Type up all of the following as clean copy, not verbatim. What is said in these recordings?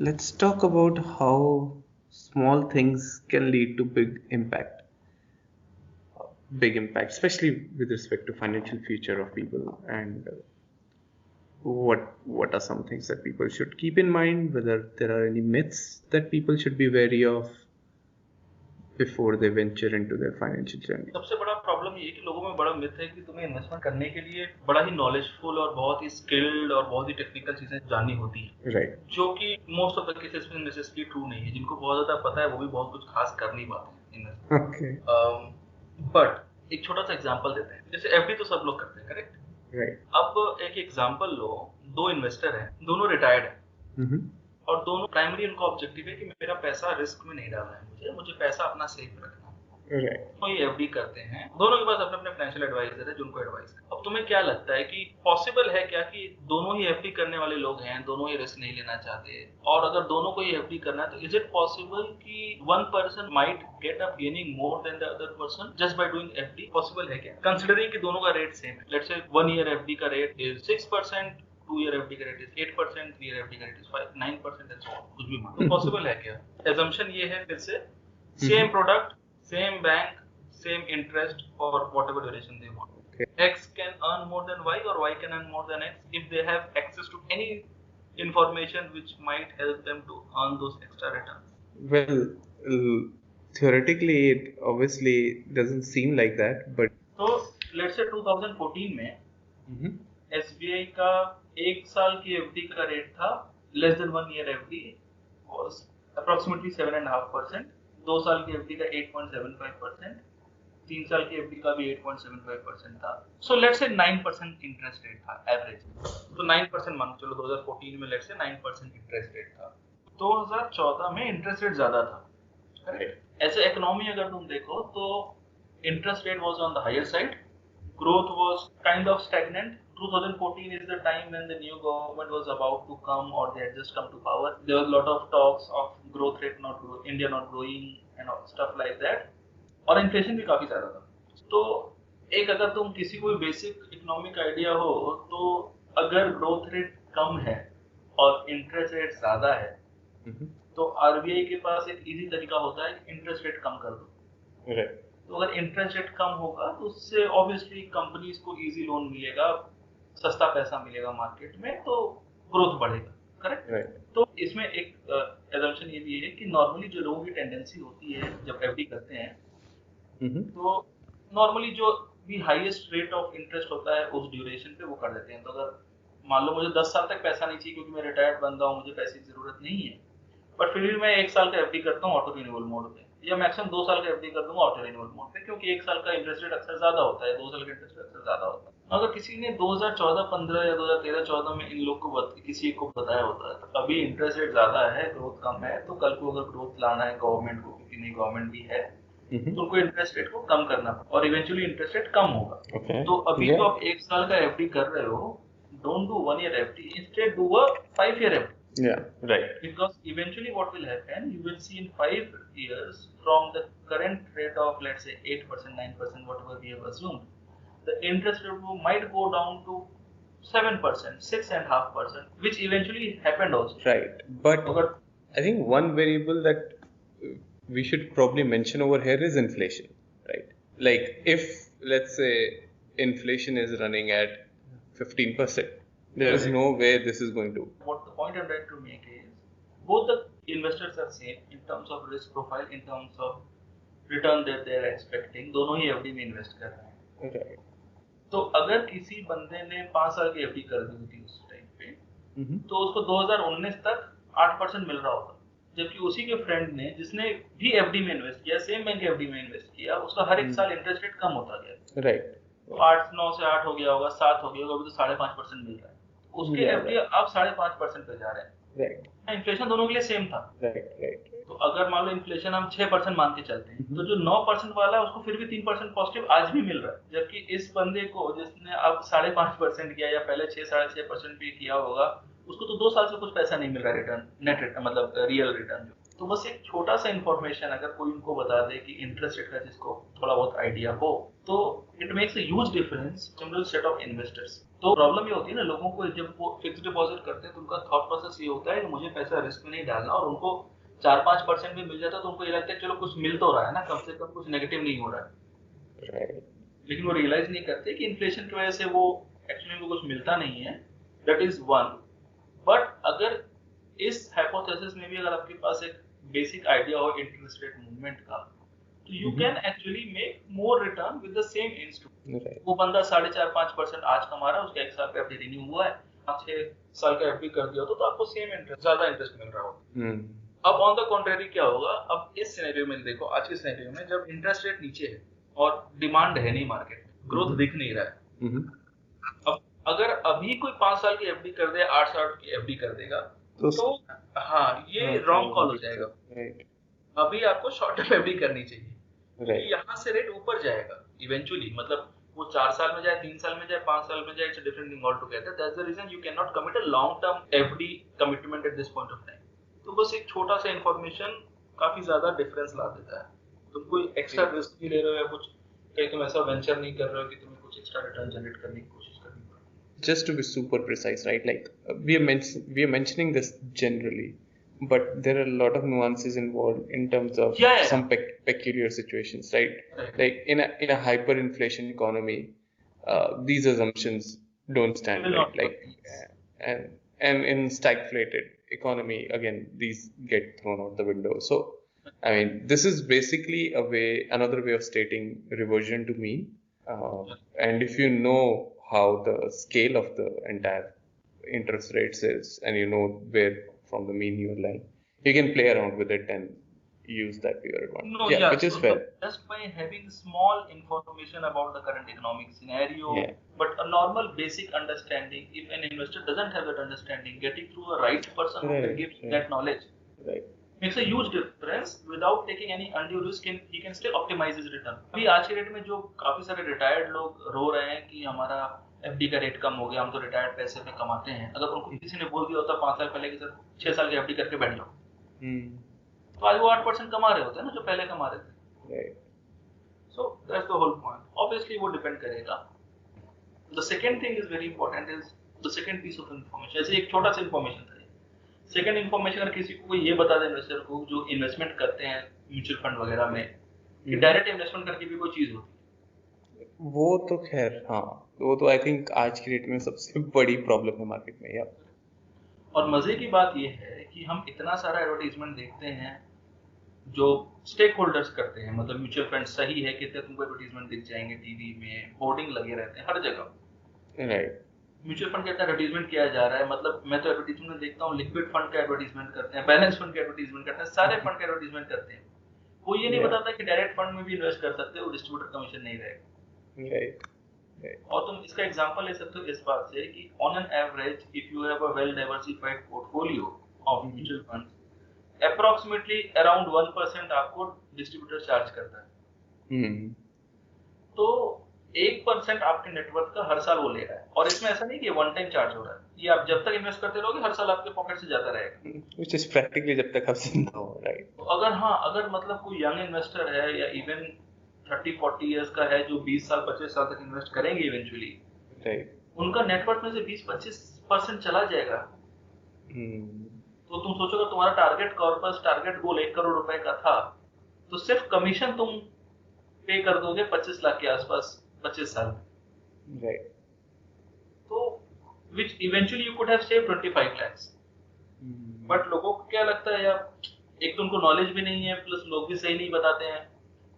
Let's talk about how small things can lead to big impact, especially with respect to financial future of people, and what are some things that people should keep in mind, whether there are any myths that people should be wary of before they venture into their financial journey. सबसे बड़ा problem ये है कि लोगों में बड़ा myth है कि तुम्हें इन्वेस्टमेंट करने के लिए बड़ा ही नॉलेजफुल और बहुत ही स्किल्ड और बहुत ही टेक्निकल चीजें जाननी होती है, राइट, जो कि मोस्ट ऑफ द केसेस में नेसेसरी ट्रू नहीं है। जिनको बहुत ज्यादा पता है वो भी बहुत कुछ खास कर नहीं पाते हैं। ओके, बट एक छोटा सा एग्जांपल देते हैं। जैसे एफडी तो सब लोग करते हैं, करेक्ट? राइट, अब एक एग्जांपल लो, दो इन्वेस्टर हैं, दोनों रिटायर्ड हैं और दोनों प्राइमरी उनका ऑब्जेक्टिव है कि मेरा पैसा रिस्क में नहीं डालना है, मुझे पैसा अपना सेफ रखना है। राइट, तो ये एफडी करते हैं, दोनों के पास अपने अपने फाइनेंशियल एडवाइजर है जो उनको एडवाइस करे। अब तुम्हें क्या लगता है कि पॉसिबल है क्या कि दोनों ही एफडी करने वाले लोग हैं, दोनों ही रिस्क नहीं लेना चाहते, और अगर दोनों को ही एफडी करना है तो इज इट पॉसिबल कि one person might get up gaining more than the other person just by doing FD? Possible है क्या, कंसीडरिंग कि दोनों का रेट सेम है? लेट्स से 1 ईयर एफडी का रेट इज 6%, 2 ईयर एफडी का रेट इज 8%, 3 ईयर एफडी का rate is 9% and so on, कुछ भी मान। तो पॉसिबल है क्या? assumption ये है फिर से, same product, same bank, same interest for whatever duration they want. Okay. X can earn more than Y or Y can earn more than X if they have access to any information which might help them to earn those extra returns. Well, theoretically it obviously doesn't seem like that, but so let's say 2014 में SBI का एक साल की FD का rate था less than 1 year FD was approximately 7.5%, 2 साल की FD का 8.75%, 3 साल की एफडी का भी 8.75% था। So let's say 9% interest rate था एवरेज। तो 9% मान चलो 2014 में लेट्स से 9% इंटरेस्ट रेट था। 2014 में इंटरेस्ट रेट ज्यादा था, करेक्ट? एज ए इकोनॉमी अगर तुम देखो तो interest rate was on the higher side, growth was kind of stagnant. 2014 is the time when the new government was about to come or they had just come to power. There was a lot of talks of growth rate not growing, India not growing and stuff like that. और inflation भी काफी ज्यादा था। तो एक अगर तुम किसी कोई बेसिक इकोनॉमिक आइडिया हो तो अगर ग्रोथ रेट कम है और इंटरेस्ट रेट ज्यादा है तो आरबीआई के पास एक इजी तरीका होता है कि इंटरेस्ट रेट कम कर दो। तो अगर इंटरेस्ट रेट कम होगा तो उससे ऑब्वियसली कंपनीज को इजी लोन मिलेगा, सस्ता पैसा मिलेगा मार्केट में, तो ग्रोथ बढ़ेगा, करेक्ट? तो इसमें एक assumption ये भी है कि नॉर्मली जो लोगों की टेंडेंसी होती है जब एफडी करते हैं तो नॉर्मली जो भी हाईएस्ट रेट ऑफ इंटरेस्ट होता है उस ड्यूरेशन पे वो कर देते हैं। तो अगर मान लो मुझे 10 साल तक पैसा नहीं चाहिए क्योंकि मैं रिटायर्ड बंदा हूँ, मुझे पैसे की जरूरत नहीं है, बट फिर भी मैं 1 साल का एफडी करता हूँ ऑटो रिन्यूअल मोड पे, या मैक्सिमम 2 साल का एफडी कर दूंगा ऑटो रिन्यूअल मोड पे, क्योंकि 1 साल का इंटरेस्ट रेट अक्सर ज्यादा होता है, 2 साल का इंटरेस्ट रेट अक्सर ज्यादा होता है। अगर किसी ने 2014-15 या 2013-14 में इन लोग को किसी को बताया होता है अभी इंटरेस्ट रेट ज्यादा है, ग्रोथ कम है, तो कल को अगर ग्रोथ लाना है गवर्नमेंट को, क्योंकि नई गवर्नमेंट भी है, तो उनको इंटरेस्ट रेट को कम करना और इवेंचुअली इंटरेस्ट रेट कम होगा। तो अभी जो आप 1 साल का एफडी कर रहे हो, don't do 1 year FD, instead do a 5 year FD. Yeah, right. Because eventually what will happen, you will see in 5 years from the current rate of let's say 8%, 9%, whatever we have assumed, the interest rate might go down to 7%, 6.5%, which eventually happened also. Right. But I think one variable that we should probably mention over here is inflation, right? Like if let's say inflation is running at 15%, there is no way this is going to. What the point I'm trying to make is, both the investors are same in terms of risk profile, in terms of return that they are expecting, दोनों ही FD में invest कर रहे हैं। Right. तो अगर किसी बंदे ने 5 साल की एफडी कर दी थी उस टाइम पे, तो उसको 2019 तक 8% मिल रहा होता, जबकि उसी के फ्रेंड ने जिसने भी एफडी में इन्वेस्ट किया, सेम बैंक एफडी में इन्वेस्ट किया, उसका हर एक साल इंटरेस्ट रेट कम होता गया। राइट। तो 8-9 से 8 हो गया होगा, 7 हो गया होगा, अभी तो 5.5% मिल रहा है, उसके एफडी अब 5.5% पे जा रहे हैं। राइट। इन्फ्लेशन दोनों के लिए सेम था। राइट। तो अगर मान लो इन्फ्लेशन हम 6% मान के चलते हैं, तो जो 9% वाला है उसको फिर भी 3% पॉजिटिव आज भी मिल रहा है, जबकि इस बंदे को जिसने अब 5.5% किया या पहले 6-6.5% भी किया होगा, उसको तो 2 साल से कुछ पैसा नहीं मिल रहा रिटर्न, नेट रिटर्न मतलब रियल रिटर्न। तो बस एक छोटा सा इंफॉर्मेशन अगर कोई उनको बता दे कि इंटरेस्ट रेट का जिसको थोड़ा बहुत आइडिया हो, तो it makes a huge difference general set of investors. तो प्रॉब्लम ये होती है ना, लोगों को जब वो फिक्स डिपॉजिट करते हैं तो उनका थॉट प्रोसेस ये होता है कि मुझे पैसा रिस्क में नहीं डालना, और उनको 4-5% भी मिल जाता है तो उनको ये लगता है चलो कुछ मिल तो रहा है ना, कम से कम कुछ नेगेटिव नहीं हो रहा है। लेकिन वो रियलाइज नहीं करते कि इन्फ्लेशन की वजह से वो एक्चुअली कुछ मिलता नहीं है। That is one. बट अगर इस हाइपोथेसिस में भी अगर आपके पास एक बेसिक आइडिया हो इंटरेस्ट रेट मूवमेंट का, तो you can actually make more return with the same instrument. वो बंदा 4.5-5% आज कमा रहा है, उसका 1 साल का एफडी रिन्यू हुआ है, 5-6 साल का एफडी कर दिया तो आपको सेम इंटरेस्ट, ज्यादा इंटरेस्ट मिल रहा होगा। अब ऑन द कॉन्ट्रेरी क्या होगा, अब इस सिनेरियो में देखो, आज के सिनेरियो में जब इंटरेस्ट रेट नीचे है और डिमांड है नहीं मार्केट में, ग्रोथ दिख नहीं रहा है, अब अगर अभी कोई 5 साल की एफडी कर दे, 8 साल की एफडी कर देगा, तो हाँ ये रॉन्ग कॉल हो जाएगा। अभी आपको शॉर्ट टर्म एफडी करनी चाहिए। यहाँ से रेट ऊपर जाएगा इवेंचुअली, मतलब वो 4 साल में जाए, 3 साल में जाए, 5 साल में जाए, it's a different thing all together. That's the reason you can not commit a long term FD commitment at this point of time. तो बस एक छोटा सा इंफॉर्मेशन काफी ज्यादा डिफरेंस ला देता है। तुम कोई एक्स्ट्रा रिस्क नहीं ले रहे हो या कुछ, कहीं तुम ऐसा वेंचर नहीं कर रहे हो कि तुम्हें कुछ एक्स्ट्रा रिटर्न जनरेट करने की कोशिश करनी पड़े। Just to be super precise, right? Like we are mentioning this generally, but there are a lot of nuances involved in terms of some peculiar situations, right? Like in a hyperinflation economy, these assumptions don't stand, right? Like and in stagflated economy, again, these get thrown out the window. So I mean, this is basically another way of stating reversion to mean. And if you know how the scale of the entire interest rates is, and you know where from the mean you're lying, you can play around with it and use that to your advantage. Which is fair. Just by having small information about the current economic scenario, but a normal basic understanding, if an investor doesn't have that understanding, getting through a right person who can give that knowledge makes a huge difference without taking any undue risk, and he can still optimize his return. अभी आज के date में जो काफी सारे retired लोग रो रहे हैं कि हमारा एफडी का रेट कम हो गया, हम तो रिटायर्ड पैसे में कमाते हैं, अगर उनको किसी ने बोल दिया होता 5 साल पहले कि सर 6 साल की एफडी करके बैठ जाओ, तो आज वो 8% कमा रहे होते हैं ना जो पहले कमा रहे थे। So that's the whole point. Obviously वो डिपेंड करेगा। The second thing is very important is the second piece of information। ऐसे एक छोटा सा इंफॉर्मेशन था। सेकंड इन्फॉर्मेशन अगर किसी को ये बता दे इन्वेस्टर को जो इन्वेस्टमेंट करते हैं म्यूचुअल फंड वगैरह में, कि डायरेक्ट इन्वेस्टमेंट करके भी कोई चीज होती है, वो तो खैर हाँ, वो तो आई थिंक आज की डेट में सबसे बड़ी प्रॉब्लम है मार्केट में यार। और मजे की बात ये है कि हम इतना सारा एडवर्टाइजमेंट देखते हैं जो स्टेक होल्डर्स करते हैं, मतलब म्यूचुअल फंड सही है कि तुमको एडवर्टाइजमेंट दिख जाएंगे टीवी में, होर्डिंग लगे रहते हैं हर जगह, राइट। म्यूचुअल फंड का एडवर्टाइजमेंट किया जा रहा है, मतलब मैं तो एडवर्टाइजमेंट में देखता हूँ लिक्विड फंड का एडवर्टाइजमेंट करते हैं, बैलेंस फंड का एडवर्टाइजमेंट करते हैं, सारे फंड का एडवर्टाइजमेंट करते हैं। कोई ये नहीं बताता कि डायरेक्ट फंड में भी इन्वेस्ट कर सकते हो, डिस्ट्रीब्यूटर कमीशन नहीं रहेगा। और तुम इसका एग्जांपल ले सकते हो इस बात से कि on an average if you have a well diversified portfolio of mutual funds, approximately around 1% आपको डिस्ट्रीब्यूटर चार्ज करता है। तो 1% आपके नेटवर्क का हर साल वो ले रहा है, और इसमें ऐसा नहीं कि वन टाइम चार्ज हो रहा है, ये आप जब तक इन्वेस्ट करते रहोगे हर साल आपके पॉकेट से जाता रहेगा, which is practically जब तक आप जिंदा हो, राइट। तो अगर मतलब कोई यंग इन्वेस्टर है या इवन 30-40 इयर्स का है जो 20 साल 25 साल तक इन्वेस्ट करेंगे इवेंचुअली, राइट, उनका नेटवर्क में से 20-25% चला जाएगा। तो तुम सोचोगे तुम्हारा टारगेट कॉर्पस, टारगेट गोल 1 करोड़ रुपए का था, तो सिर्फ कमीशन तुम पे कर दोगे 25 लाख के आसपास 25 साल में, राइट। तो which eventually you could have saved 25 lakhs। But लोगों को क्या लगता है यार, एक तो उनको नॉलेज भी नहीं है, प्लस लोग भी सही नहीं बताते हैं।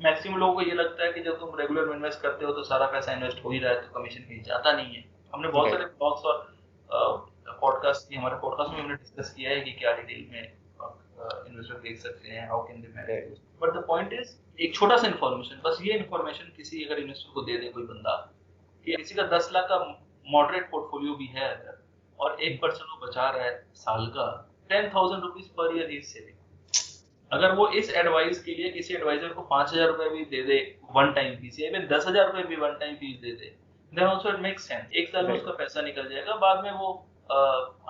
मैक्सिमम लोगों को ये लगता है कि जब तुम रेगुलर में इन्वेस्ट करते हो तो सारा पैसा इन्वेस्ट हो ही रहा है, तो कमीशन कहीं जाता नहीं है। हमने बहुत सारे ब्लॉग्स और पॉडकास्ट की, हमारे पॉडकास्ट में हमने डिस्कस किया है कि क्या डिटेल में इन्वेस्टर देख सकते हैं, how can they manage. But the point is, एक छोटा सा इन्फॉर्मेशन, बस ये इन्फॉर्मेशन किसी अगर इन्वेस्टर को दे दे कोई बंदा, कि किसी का 10 लाख का मॉडरेट पोर्टफोलियो भी है अगर, और 1% वो बचा रहा है साल का, 10,000 rupees per year is saving. अगर वो इस एडवाइस के लिए किसी एडवाइजर को 5,000 रुपए भी दे दे वन टाइम फीस, या इवन 10,000 रुपए भी वन टाइम फीस दे दे, then also it makes sense. एक साल में उसका पैसा निकल जाएगा, बाद में वो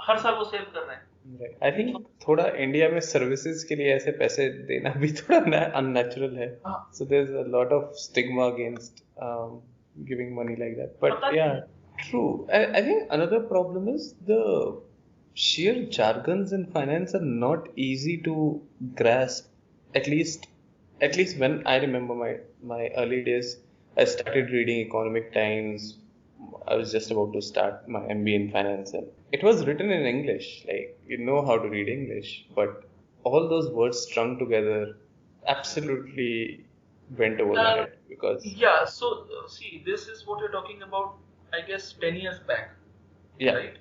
हर साल वो सेव कर रहे हैं। Right. I think थोड़ा इंडिया में सर्विसेज के लिए ऐसे पैसे देना भी थोड़ा अननेचुरल है. हाँ. So there's a lot of stigma against giving money like that. But पता yeah, नहीं. true. I think another problem is the sheer jargons in finance are not easy to grasp. At least when I remember my early days, I started reading Economic Times. I was just about to start my MBA in finance, and it was written in English. Like, you know how to read English, but all those words strung together absolutely went over my head because Yeah, so see, this is what you're talking about, I guess, 10 years back, yeah, right?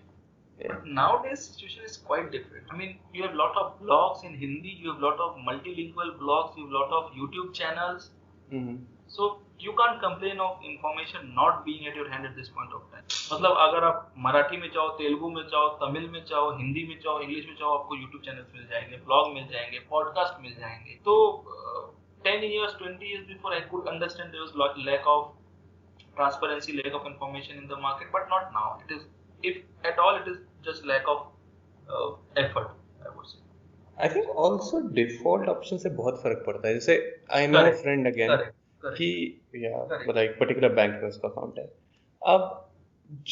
yeah, But nowadays, situation is quite different. I mean, you have a lot of blogs in Hindi, you have a lot of multilingual blogs, you have a lot of YouTube channels. hmm So you can't complain of information not being at your hand at this point of time. मतलब अगर आप मराठी में चाहो, तेलुगु में चाहो, तमिल में चाहो, हिंदी में चाहो, इंग्लिश में चाहो, आपको YouTube चैनल्स मिल जाएंगे, ब्लॉग मिल जाएंगे, पॉडकास्ट मिल जाएंगे. तो 10 years, 20 years before, I could understand there was lack of transparency, lack of information in the market, but not now. It is, if at all, it is just lack of effort, I would say. I think also default option से बहुत फर्क पड़ता है. जैसे I know a Correct, friend again correct, correct. कि yeah, Correct. like particular bank में उसका account है. अब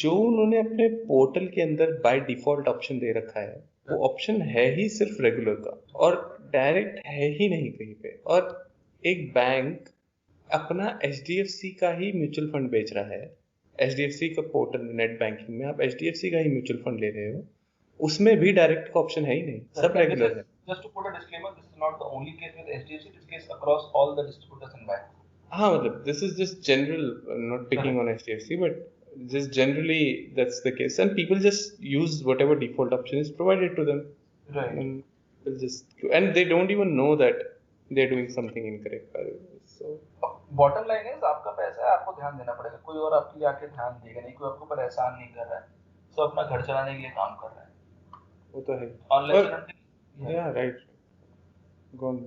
जो उन्होंने अपने पोर्टल के अंदर बाय डिफॉल्ट ऑप्शन दे रखा है, वो ऑप्शन है ही सिर्फ रेगुलर का और डायरेक्ट है ही नहीं कहीं पे. और एक बैंक अपना HDFC का ही म्यूचुअल फंड बेच रहा है. HDFC का पोर्टल नेट बैंकिंग में आप HDFC का ही म्यूचुअल फंड ले रहे हो, उसमें भी डायरेक्ट का ऑप्शन है ही नहीं, सब रेगुलर है. Just to put a disclaimer, this is not the only case with HDFC. This case across all the distributors and banks. हाँ मतलब this is just general, not picking on HDFC, but just generally that's the case, and people just use whatever default option is provided to them, Right. and they'll just and they don't even know that they're doing something incorrect by the way. So bottom line है, आपका पैसा है, आपको ध्यान देना पड़ेगा. कोई और आपके लिए आके ध्यान देगा नहीं, कोई आपके ऊपर एहसान नहीं कर रहा है. सब अपना घर चलाने के लिए काम कर रहा है. वो तो है. Unless But and until, yeah, right. Go on.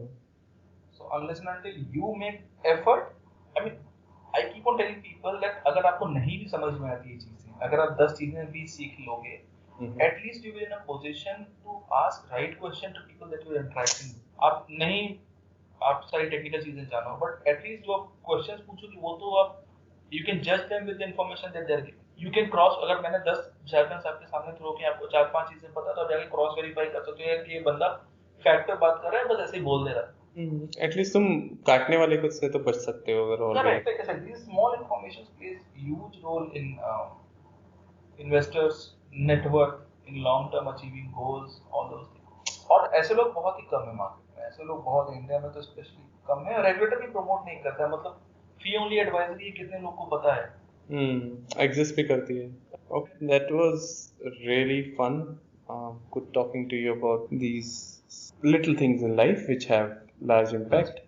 so unless and until you make effort, I mean, I keep on telling people that अगर आपको नहीं भी समझ में आती ये चीजें, अगर आप 10 चीजें भी सीख लोगे, at least you will in a position to ask right question to people that you are interacting with. आप नहीं, आप सारी टेक्निकल चीजें जानो, but at least जो आप क्वेश्चंस पूछोगे वो तो आप you can judge them with the information that they are giving. You can cross, अगर मैंने 10 jargons आपके सामने थ्रो किए, आपको 4-5 चीजें पता, तो आप जाके क्रॉस वेरीफाई कर सकते हो कि ये बंदा फैक्ट पे बात कर रहा है, बस ऐसे ही बोल दे रहा है. एटलीस्ट तुम काटने वाले को से तो बच सकते हो अगर और Correct. Like I said, these small information plays huge role in investors' net worth, in long-term achieving goals, all those things. और ऐसे लोग बहुत ही कम है मार्केट में. ऐसे लोग बहुत इंडिया में तो स्पेशली कम है. रेगुलेटर भी प्रमोट नहीं करता है. मतलब फी ओनली एडवाइजरी कितने लोग को पता है. एग्जिस्ट भी करती है. Okay, that was really fun. Good talking to you about these little things in life which have large impact.